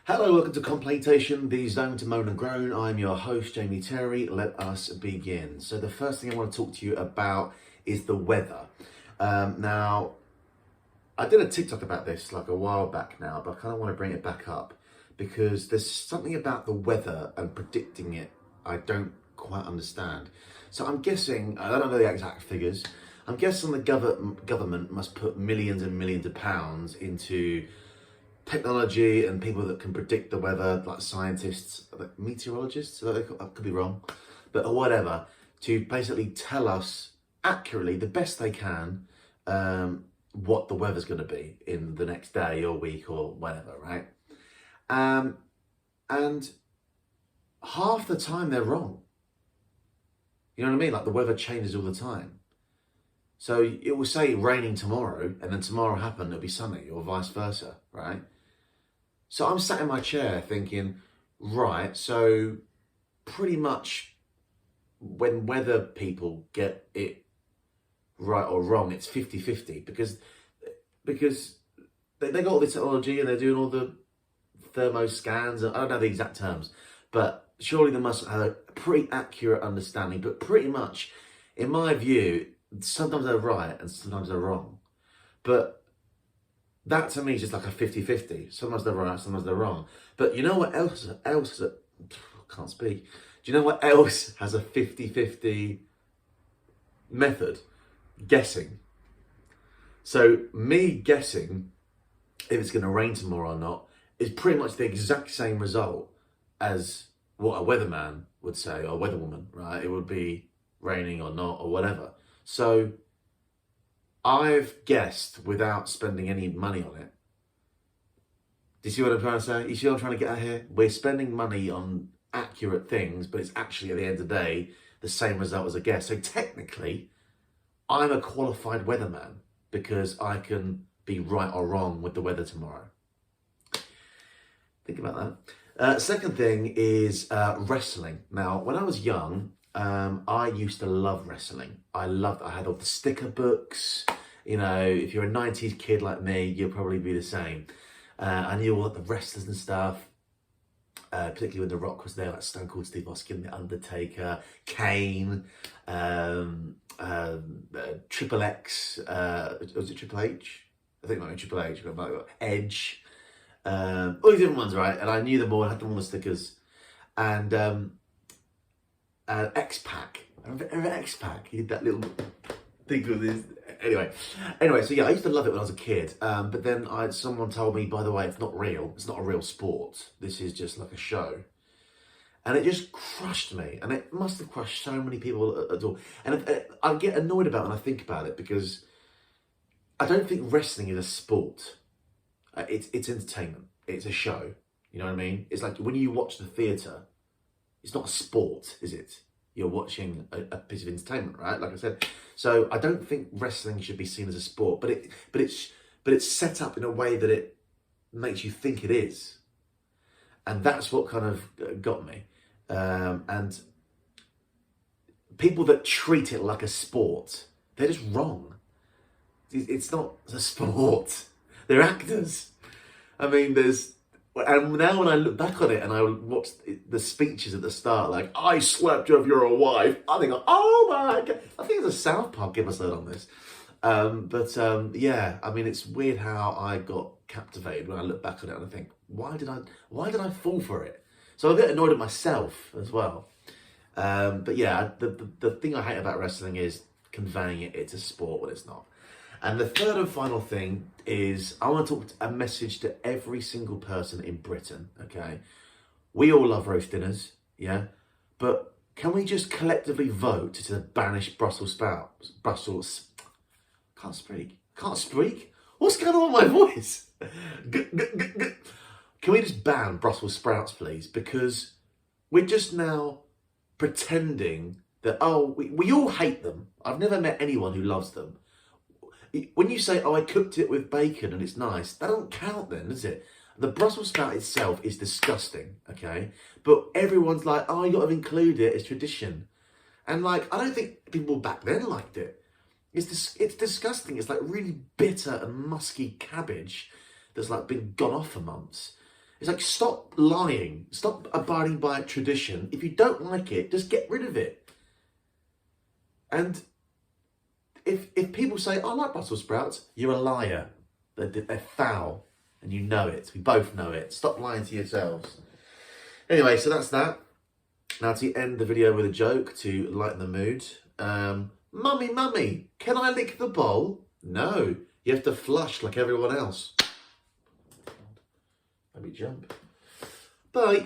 Hello, welcome to Complaintation, the zone to moan and groan. I'm your host, Jamie Terry. Let us begin. So the first thing I want to talk to you about is the weather. Now, I did a TikTok about this like a while back now, but I kind of want to bring it back up because there's something about the weather and predicting it I don't quite understand. So I'm guessing, I don't know the exact figures, I'm guessing the government must put millions and millions of pounds into technology and people that can predict the weather, like scientists, like meteorologists, I could be wrong, but whatever, to basically tell us accurately, the best they can, what the weather's going to be in the next day or week or whatever, right? And half the time they're wrong. You know what I mean? Like the weather changes all the time. So it will say raining tomorrow, and then tomorrow happen, it'll be sunny, or vice versa, right? So I'm sat in my chair thinking, right, so pretty much when weather people get it right or wrong, it's 50-50 because they got all the technology and they're doing all the thermo scans, and I don't know the exact terms, but surely they must have a pretty accurate understanding. But pretty much, in my view, sometimes they're right and sometimes they're wrong. But that to me is just like a 50-50. Sometimes they're right, sometimes they're wrong. But you know what else can't speak. Do you know what else has a 50-50 method? Guessing. So me guessing if it's going to rain tomorrow or not is pretty much the exact same result as what a weatherman would say, or a weatherwoman, right? It would be raining or not or whatever. So I've guessed without spending any money on it. Do you see what I'm trying to say? You see what I'm trying to get at here? We're spending money on accurate things, but it's actually at the end of the day, the same result as a guess. So technically, I'm a qualified weatherman because I can be right or wrong with the weather tomorrow. Think about that. Second thing is wrestling. Now, when I was young, I used to love wrestling. I had all the sticker books. You know, if you're a 90s kid like me, you'll probably be the same. I knew all the wrestlers and stuff, particularly when The Rock was there, like Stone Cold Steve Austin, The Undertaker, Kane, Triple X, was it Triple H? I think it might be Triple H, but Edge, all these different ones, right? And I knew them all, I had them all the stickers. And X-Pac. I remember X-Pac. He did that little thing with his... Anyway, so yeah, I used to love it when I was a kid. But then someone told me, by the way, it's not real. It's not a real sport. This is just like a show. And it just crushed me. And it must have crushed so many people at all. And I get annoyed about it when I think about it because I don't think wrestling is a sport. It's entertainment. It's a show. You know what I mean? It's like when you watch the theatre, it's not a sport, is it? You're watching a piece of entertainment, right? Like I said. So I don't think wrestling should be seen as a sport, but it's set up in a way that it makes you think it is. And that's what kind of got me. And people that treat it like a sport, they're just wrong. It's not a sport. They're actors. I mean, and now when I look back on it and I watch the speeches at the start, like, I slept with your wife, I think, oh my God. I think there's a South Park episode on this. Yeah, I mean, it's weird how I got captivated when I look back on it and I think, why did I fall for it? So I get annoyed at myself as well. But yeah, the thing I hate about wrestling is conveying it's a sport when it's not. And the third and final thing is I want to talk a message to every single person in Britain, okay? We all love roast dinners, yeah? But can we just collectively vote to banish Brussels sprouts? Can't speak? What's going on with my voice? Can we just ban Brussels sprouts, please? Because we're just now pretending that, we all hate them. I've never met anyone who loves them. When you say, I cooked it with bacon and it's nice, that don't count then, does it? The Brussels sprout itself is disgusting, okay? But everyone's like, you got to include it as tradition. And like, I don't think people back then liked it. It's disgusting. It's like really bitter and musky cabbage that's like been gone off for months. It's like, stop lying. Stop abiding by a tradition. If you don't like it, just get rid of it. And if people say, I like Brussels sprouts, you're a liar. They're foul. And you know it. We both know it. Stop lying to yourselves. Anyway, so that's that. Now to end the video with a joke to lighten the mood. Mummy, can I lick the bowl? No, you have to flush like everyone else. Let me jump. Bye.